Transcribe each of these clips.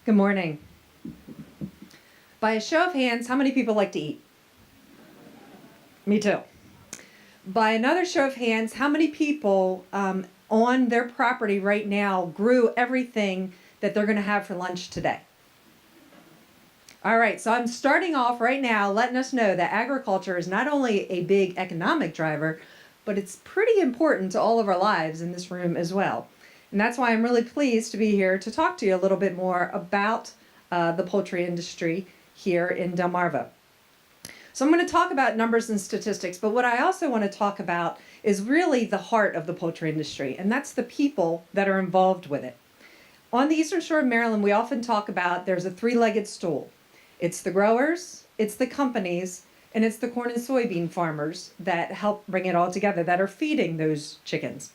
Good morning. By a show of hands, how many people like to eat? Me too. By another show of hands, how many people on their property right now grew everything that they're going to have for lunch today? All right, so I'm starting off right now letting us know that agriculture is not only a big economic driver, but it's pretty important to all of our lives in this room as well. And that's why I'm really pleased to be here to talk to you a little bit more about the poultry industry here in Delmarva. So I'm going to talk about numbers and statistics, but what I also want to talk about is really the heart of the poultry industry, and that's the people that are involved with it. On the Eastern Shore of Maryland, we often talk about there's a three-legged stool. It's the growers, it's the companies, and it's the corn and soybean farmers that help bring it all together, that are feeding those chickens.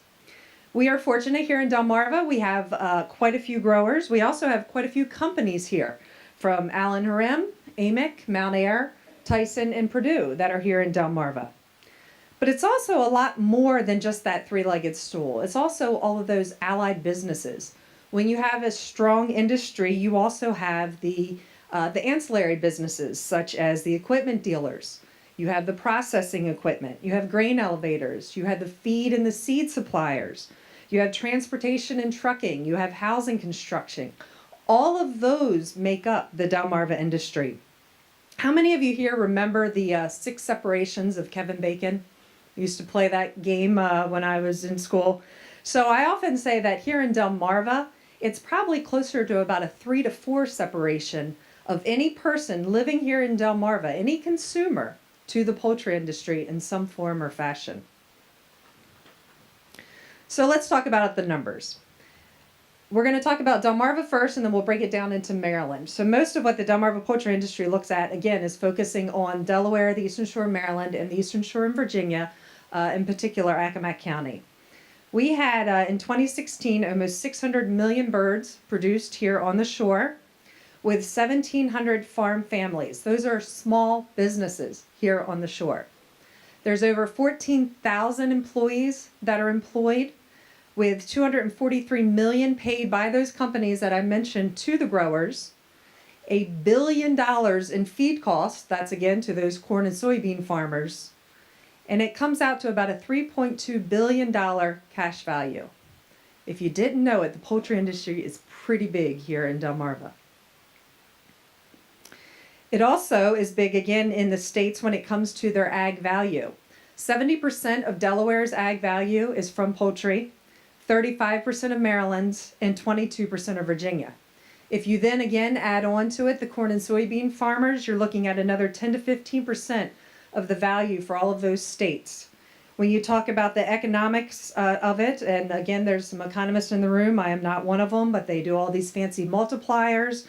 We are fortunate here in Delmarva. We have quite a few growers. We also have quite a few companies here, from Allen Harem, Amick, Mount Ayr, Tyson, and Purdue that are here in Delmarva. But it's also a lot more than just that three-legged stool. It's also all of those allied businesses. When you have a strong industry, you also have the ancillary businesses, such as the equipment dealers. You have the processing equipment. You have grain elevators. You have the feed and the seed suppliers. You have transportation and trucking. You have housing construction. All of those make up the Delmarva industry. How many of you here remember the 6 separations of Kevin Bacon? I used to play that game when I was in school. So I often say that here in Delmarva, it's probably closer to about a 3 to 4 separation of any person living here in Delmarva, any consumer, to the poultry industry in some form or fashion. So let's talk about the numbers. We're going to talk about Delmarva first, and then we'll break it down into Maryland. So most of what the Delmarva poultry industry looks at, again, is focusing on Delaware, the Eastern Shore of Maryland, and the Eastern Shore of Virginia, in particular Accomack County. We had, in 2016, almost 600 million birds produced here on the shore, with 1,700 farm families. Those are small businesses here on the shore. There's over 14,000 employees that are employed, with 243 million paid by those companies that I mentioned to the growers, $1 billion in feed costs, that's again to those corn and soybean farmers, and it comes out to about a $3.2 billion cash value. If you didn't know it, the poultry industry is pretty big here in Delmarva. It also is big again in the states when it comes to their ag value. 70% of Delaware's ag value is from poultry, 35% of Maryland's, and 22% of Virginia. If you then again add on to it the corn and soybean farmers, you're looking at another 10 to 15% of the value for all of those states. When you talk about the economics of it, and again, there's some economists in the room, I am not one of them, but they do all these fancy multipliers.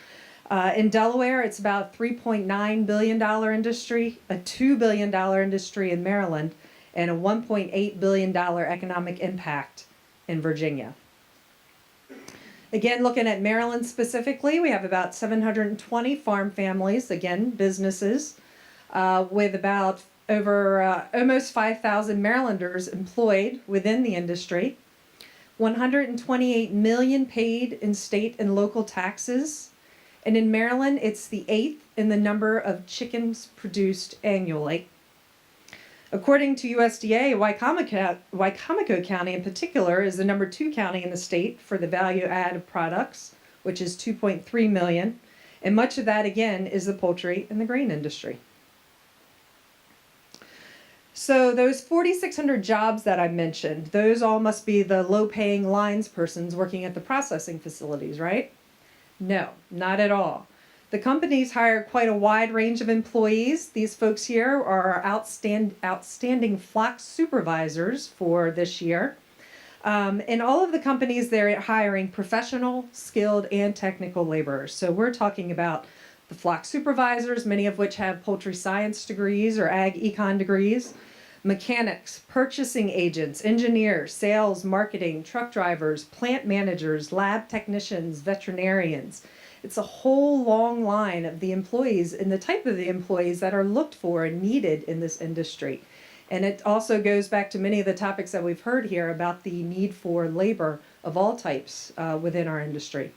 In Delaware, it's about $3.9 billion industry, a $2 billion industry in Maryland, and a $1.8 billion economic impact in Virginia. Again, looking at Maryland specifically, we have about 720 farm families, again, businesses, with about almost 5,000 Marylanders employed within the industry, 128 million paid in state and local taxes, and in Maryland, it's the 8th in the number of chickens produced annually. According to USDA, Wicomico County in particular is the number 2 county in the state for the value add of products, which is 2.3 million. And much of that, again, is the poultry and the grain industry. So those 4,600 jobs that I mentioned, those all must be the low-paying lines persons working at the processing facilities, right? No, not at all. The companies hire quite a wide range of employees. These folks here are outstanding flock supervisors for this year. And all of the companies, they're hiring professional, skilled, and technical laborers. So we're talking about the flock supervisors, many of which have poultry science degrees or ag econ degrees, mechanics, purchasing agents, engineers, sales, marketing, truck drivers, plant managers, lab technicians, veterinarians. It's a whole long line of the employees and the type of the employees that are looked for and needed in this industry. And it also goes back to many of the topics that we've heard here about the need for labor of all types within our industry.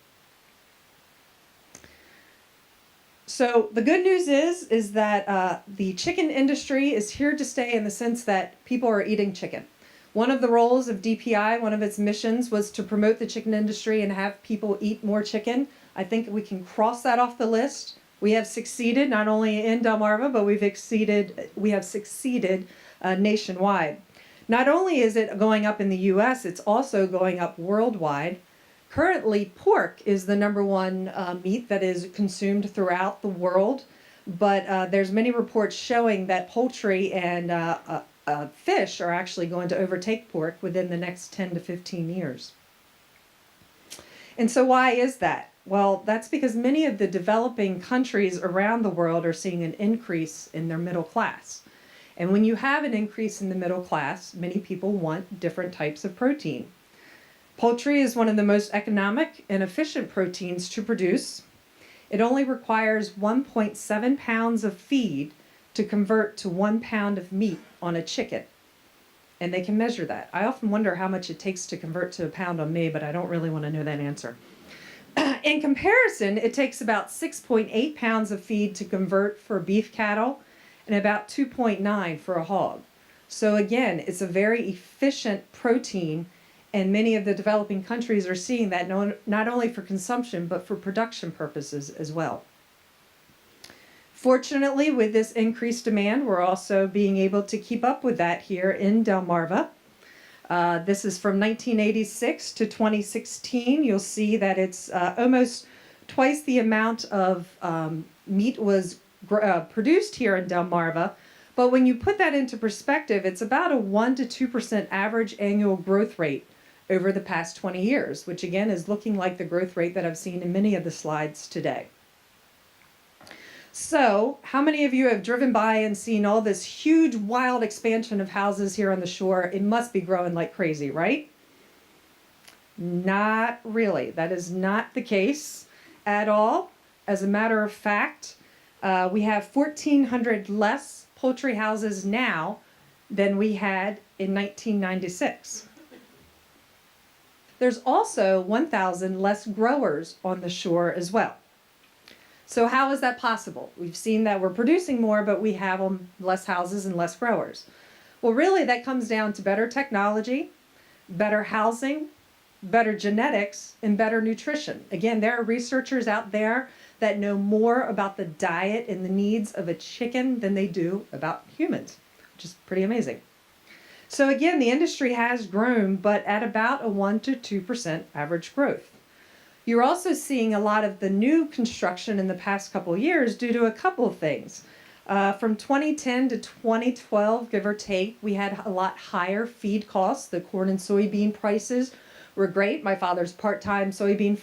So the good news is that the chicken industry is here to stay in the sense that people are eating chicken. One of the roles of DPI, one of its missions, was to promote the chicken industry and have people eat more chicken. I think we can cross that off the list. We have succeeded not only in Delmarva, but we have succeeded nationwide. Not only is it going up in the U.S., it's also going up worldwide. Currently, pork is the number one meat that is consumed throughout the world, but there's many reports showing that poultry and fish are actually going to overtake pork within the next 10 to 15 years. And so why is that? Well, that's because many of the developing countries around the world are seeing an increase in their middle class. And when you have an increase in the middle class, many people want different types of protein. Poultry is one of the most economic and efficient proteins to produce. It only requires 1.7 pounds of feed to convert to 1 pound of meat on a chicken. And they can measure that. I often wonder how much it takes to convert to a pound on me, but I don't really want to know that answer. In comparison, it takes about 6.8 pounds of feed to convert for beef cattle and about 2.9 for a hog. So again, it's a very efficient protein, and many of the developing countries are seeing that not only for consumption, but for production purposes as well. Fortunately, with this increased demand, we're also being able to keep up with that here in Delmarva. This is from 1986 to 2016. You'll see that it's almost twice the amount of meat was produced here in Delmarva. But when you put that into perspective, it's about a 1 to 2% average annual growth rate over the past 20 years, which again is looking like the growth rate that I've seen in many of the slides today. So, how many of you have driven by and seen all this huge, wild expansion of houses here on the shore? It must be growing like crazy, right? Not really. That is not the case at all. As a matter of fact, we have 1,400 less poultry houses now than we had in 1996. There's also 1,000 less growers on the shore as well. So how is that possible? We've seen that we're producing more, but we have less houses and less growers. Well, really, that comes down to better technology, better housing, better genetics, and better nutrition. Again, there are researchers out there that know more about the diet and the needs of a chicken than they do about humans, which is pretty amazing. So again, the industry has grown, but at about a 1 to 2% average growth. You're also seeing a lot of the new construction in the past couple of years due to a couple of things. From 2010 to 2012, give or take, we had a lot higher feed costs. The corn and soybean prices were great. My father's part-time corn and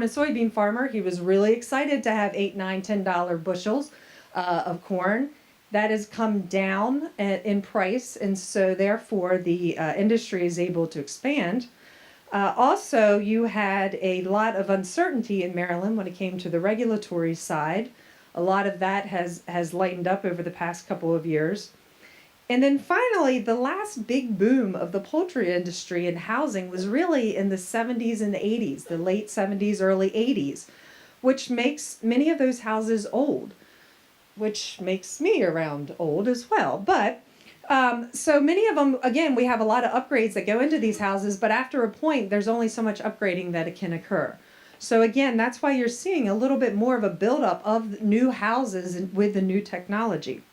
soybean farmer. He was really excited to have $8, $9, $10 bushels of corn. That has come down in price, and so therefore the industry is able to expand. Also, you had a lot of uncertainty in Maryland when it came to the regulatory side. A lot of that has lightened up over the past couple of years. And then finally, the last big boom of the poultry industry and housing was really in the 70s and the 80s, the late 70s, early 80s, which makes many of those houses old, which makes me around old as well. But so many of them, again, we have a lot of upgrades that go into these houses, but after a point, there's only so much upgrading that it can occur. So again, that's why you're seeing a little bit more of a buildup of new houses with the new technology.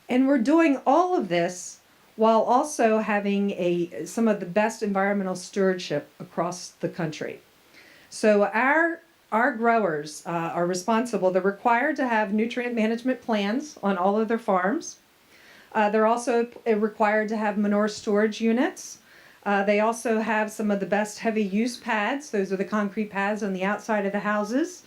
And we're doing all of this while also having some of the best environmental stewardship across the country. So our growers are responsible. They're required to have nutrient management plans on all of their farms. They're also required to have manure storage units. They also have some of the best heavy use pads. Those are the concrete pads on the outside of the houses.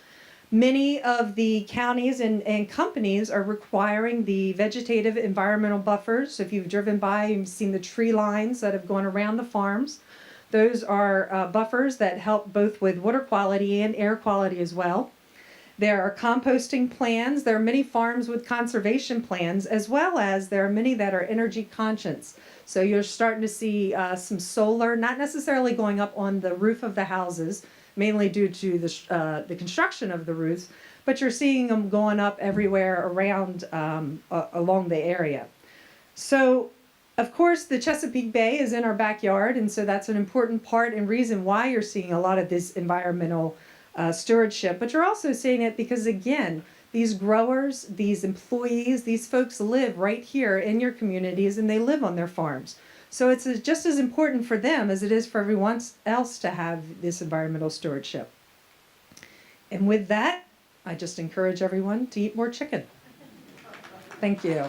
Many of the counties and companies are requiring the vegetative environmental buffers. So if you've driven by, you've seen the tree lines that have gone around the farms. Those are buffers that help both with water quality and air quality as well. There are composting plans. There are many farms with conservation plans, as well as there are many that are energy conscious. So you're starting to see some solar, not necessarily going up on the roof of the houses, mainly due to the construction of the roofs, but you're seeing them going up everywhere around along the area. So, of course, the Chesapeake Bay is in our backyard, and so that's an important part and reason why you're seeing a lot of this environmental stewardship. But you're also seeing it because, again, these growers, these employees, these folks live right here in your communities, and they live on their farms. So it's just as important for them as it is for everyone else to have this environmental stewardship. And with that, I just encourage everyone to eat more chicken. Thank you.